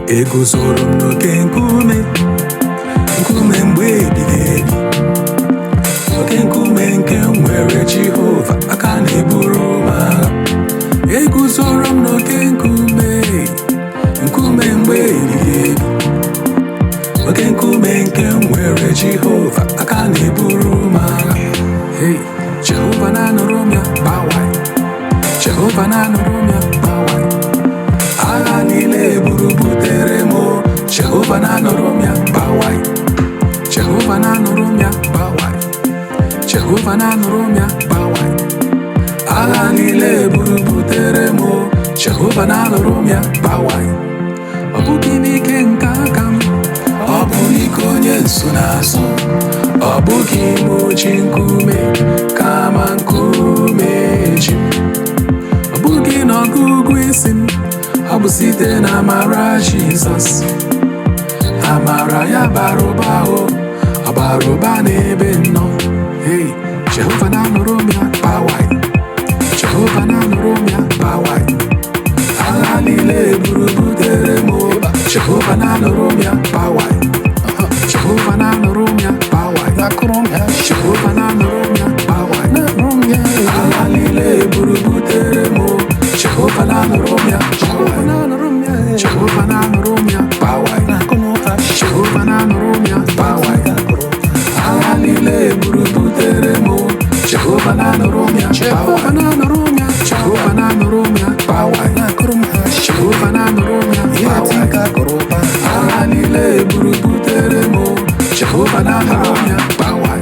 eguzoro m n'oke nkume mgbe ebighị ebi, oke nkume nke nwere Jehova aka na-eburu m agha. Eguzoro m n'oke nkume mgbe ebighị ebi, oke nkume nke nwere Jehova aka na-eburu m agha. Hey, Jehova na-anụrụ m ya gbawai, Jehova na-anụrụ m ya gbawai. Agha niile eburu butere m, Jehova na-anụrụ m ya gbawai, Jehova na-anụrụ m ya gbawai, Jehova na-anụrụ m ya gbawai. Agha niile eburu butere m, Jehova na-anụrụ m ya gbawai. Ọ bụghị n'ike nke aka m, ọ bụ n'ike onye nsonaazụ. Ọ bụghị m ji nkume kama nkume ji m. Ọ bụghị n'ọgụgụ isi m, ọ bụ site na amara Jizọs. Amara ya bara ụba, ọ bara ụba n'ebe nnọ. Hey, Jehova na-anụrụ m ya gbawai, Jehova na-anụrụ m ya gbawai. Agha niile eburu butere m, Jehova na-anụrụ m ya gbawai, Jehova na-anụrụ m ya gbawai, Jehova na-anụrụ m ya gbawai. Agha niile eburu butere m, Jehova na-anụrụ m ya gbawai, Jehova na-anụrụ m ya gbawai, Jehova na-anụrụ m ya gbawai. Agha niile eburu butere m, Jehova na-anụrụ m ya gbawai, Jehova na-anụrụ m ya gbawai, Jehova na-anụrụ m ya gbawai. Agha niile eburu butere m, Jehova na-anụrụ m ya gbawai.